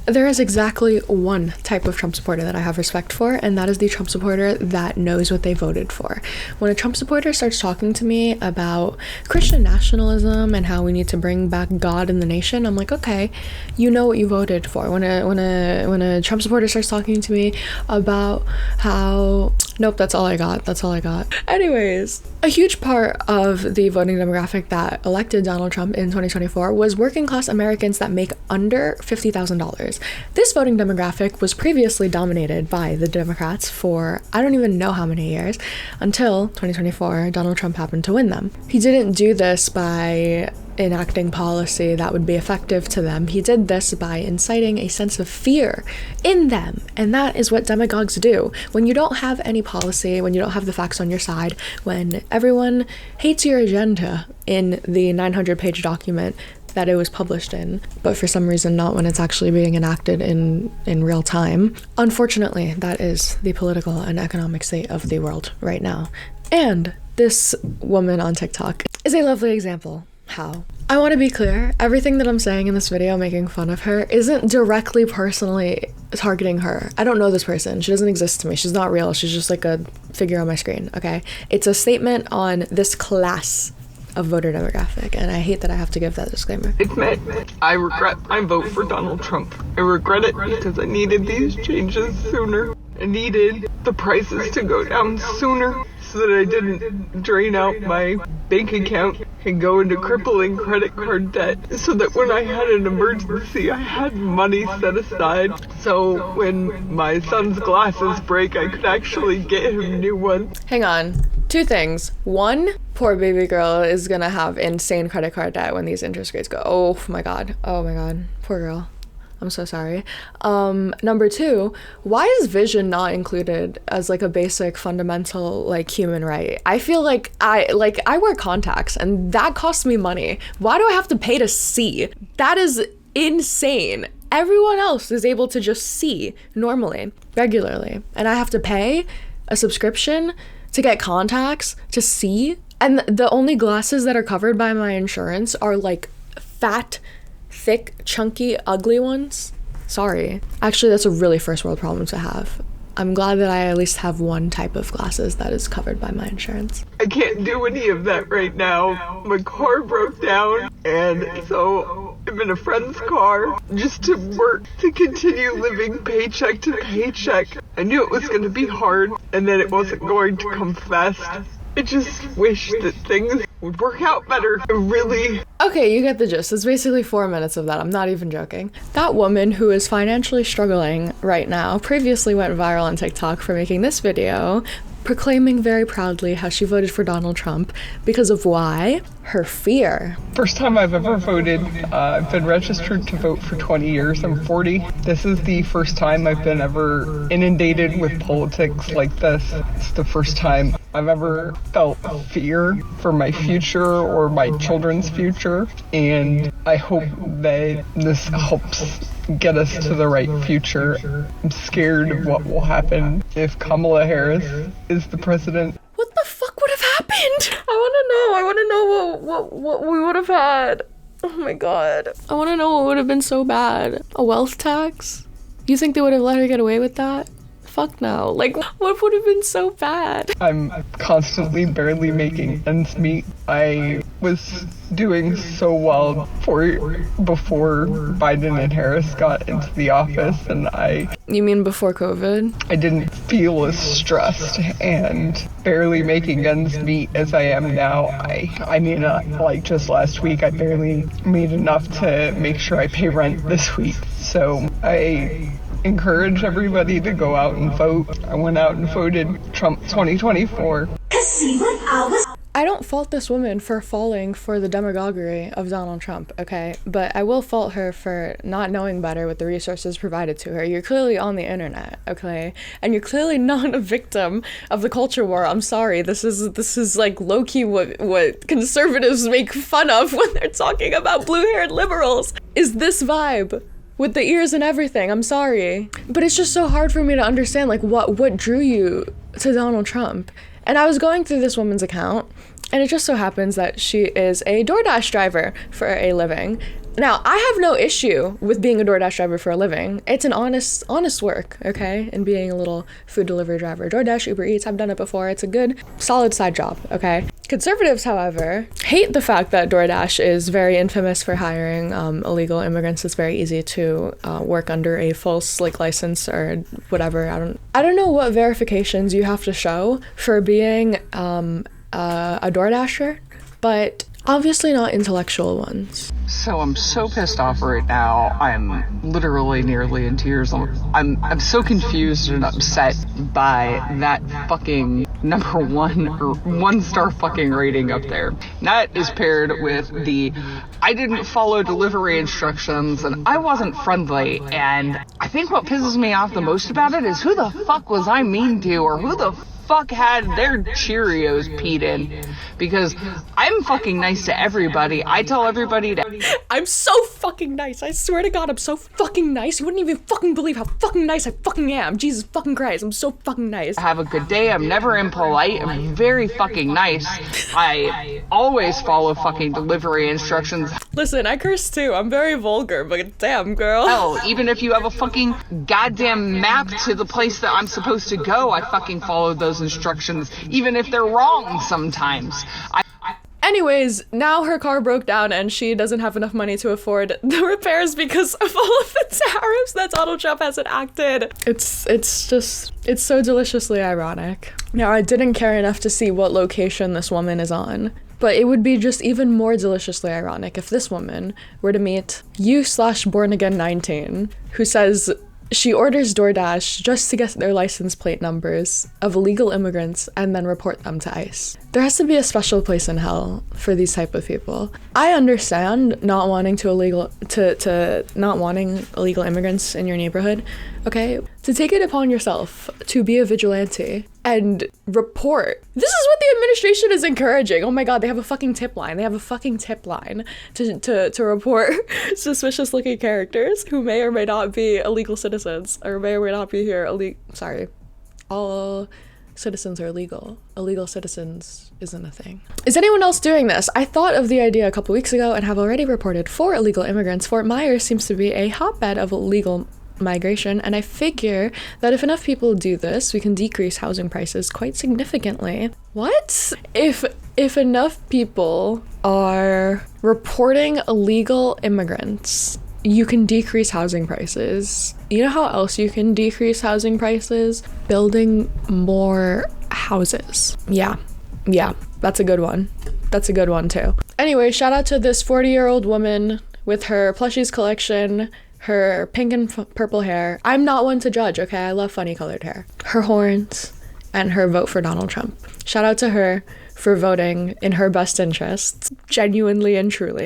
There is exactly one type of Trump supporter that I have respect for, and that is the Trump supporter that knows what they voted for. When a Trump supporter starts talking to me about Christian nationalism and how we need to bring back God in the nation, I'm like, okay, you know what you voted for. When a Trump supporter starts talking to me about how... Nope, that's all I got. Anyways, a huge part of the voting demographic that elected Donald Trump in 2024 was working class Americans that make under $50,000. This voting demographic was previously dominated by the Democrats for I don't even know how many years, until 2024, Donald Trump happened to win them. He didn't do this by enacting policy that would be effective to them. He did this by inciting a sense of fear in them, and that is what demagogues do. When you don't have any policy, when you don't have the facts on your side, when everyone hates your agenda in the 900-page document that it was published in, but for some reason not when it's actually being enacted in real time. Unfortunately, that is the political and economic state of the world right now. And this woman on TikTok is a lovely example. How? I want to be clear, everything that I'm saying in this video making fun of her isn't directly personally targeting her. I don't know this person. She doesn't exist to me. She's not real. She's just like a figure on my screen, okay? It's a statement on this class of voter demographic, and I hate that I have to give that disclaimer. Admit, I regret my vote for Donald Trump. I regret it because I needed these changes sooner. I needed the prices to go down sooner so that I didn't drain out my bank account and go into crippling credit card debt, so that when I had an emergency, I had money set aside. So when my son's glasses break, I could actually get him new ones. Hang on. Two things. One, poor baby girl is gonna have insane credit card debt when these interest rates go. Oh my god. Poor girl. I'm so sorry. Number two, why is vision not included as like a basic fundamental like human right? I feel like I wear contacts and that costs me money. Why do I have to pay to see? That is insane. Everyone else is able to just see normally, regularly, and I have to pay a subscription to get contacts to see. And the only glasses that are covered by my insurance are like fat, thick, chunky, ugly ones. Sorry. Actually, that's a really first world problem to have. I'm glad that I at least have one type of glasses that is covered by my insurance. I can't do any of that right now. My car broke down, and so I'm in a friend's car just to work to continue living paycheck to paycheck. I knew it was going to be hard and that it wasn't going to come fast. I just wish that things would work out better. Okay, you get the gist. It's basically 4 minutes of that. I'm not even joking. That woman who is financially struggling right now previously went viral on TikTok for making this video, proclaiming very proudly how she voted for Donald Trump because of why? Her fear. First time I've ever voted. I've been registered to vote for 20 years. I'm 40. This is the first time I've been ever inundated with politics like this. It's the first time I've ever felt fear for my future or my children's future, and I hope that this helps get us to the right future. I'm scared of what will happen if Kamala Harris is the president. What the fuck would have happened? I want to know what we would have had. Oh my god. I want to know what would have been so bad. A wealth tax? You think they would have let her get away with that? Fuck no. Like, what would have been so bad? I'm constantly barely making ends meet. I was doing so well before Biden and Harris got into the office, and You mean before COVID? I didn't feel as stressed and barely making ends meet as I am now. I mean, like just last week, I barely made enough to make sure I pay rent this week. So I encourage everybody to go out and vote. I went out and voted Trump 2024. I don't fault this woman for falling for the demagoguery of Donald Trump, okay? But I will fault her for not knowing better with the resources provided to her. You're clearly on the internet, okay? And you're clearly not a victim of the culture war. I'm sorry. This is like low-key what conservatives make fun of when they're talking about blue-haired liberals. Is this vibe? With the ears and everything, I'm sorry. But it's just so hard for me to understand, like, what drew you to Donald Trump? And I was going through this woman's account, and it just so happens that she is a DoorDash driver for a living. Now, I have no issue with being a DoorDash driver for a living. It's an honest work, okay? And being a little food delivery driver. DoorDash, Uber Eats, I've done it before. It's a good, solid side job, okay? Conservatives, however, hate the fact that DoorDash is very infamous for hiring illegal immigrants. It's very easy to work under a false license or whatever. I don't know what verifications you have to show for being a DoorDasher, but obviously not intellectual ones. So I'm so pissed off right now. I'm literally nearly in tears. I'm so confused and upset by that fucking number 1 or 1-star fucking rating up there. That is paired with the I didn't follow delivery instructions and I wasn't friendly. And I think what pisses me off the most about it is who the fuck was I mean to, or who the fuck had their Cheerios peed in, because I'm fucking nice to everybody. I tell everybody to I'm so fucking nice. I swear to God, I'm so fucking nice. You wouldn't even fucking believe how fucking nice I fucking am. Jesus fucking Christ, I'm so fucking nice. Have a good day. I'm never impolite. I'm very fucking nice. I always follow fucking delivery instructions. Listen, I curse too. I'm very vulgar, but damn, girl. Hell, even if you have a fucking goddamn map to the place that I'm supposed to go, I fucking follow those instructions, even if they're wrong sometimes. Anyways, now her car broke down and she doesn't have enough money to afford the repairs because of all of the tariffs that Donald Trump has enacted. It's so deliciously ironic. Now, I didn't care enough to see what location this woman is on, but it would be just even more deliciously ironic if this woman were to meet you/born-again-19, who says she orders DoorDash just to get their license plate numbers of illegal immigrants and then report them to ICE. There has to be a special place in hell for these type of people. I understand not wanting not wanting illegal immigrants in your neighborhood, okay? To take it upon yourself to be a vigilante and report. This is what the administration is encouraging. Oh my God, they have a fucking tip line. They have a fucking tip line to report suspicious looking characters who may or may not be illegal citizens, or may or may not be here all citizens are legal. Illegal citizens isn't a thing. Is anyone else doing this? I thought of the idea a couple weeks ago and have already reported 4 illegal immigrants. Fort Myers seems to be a hotbed of illegal migration, and I figure that if enough people do this, we can decrease housing prices quite significantly. What? If enough people are reporting illegal immigrants, you can decrease housing prices. You know how else you can decrease housing prices? Building more houses. Yeah, that's a good one. That's a good one too. Anyway, shout out to this 40-year-old woman with her plushies collection, her pink and purple hair. I'm not one to judge, okay? I love funny colored hair. Her horns, and her vote for Donald Trump. Shout out to her for voting in her best interests, genuinely and truly.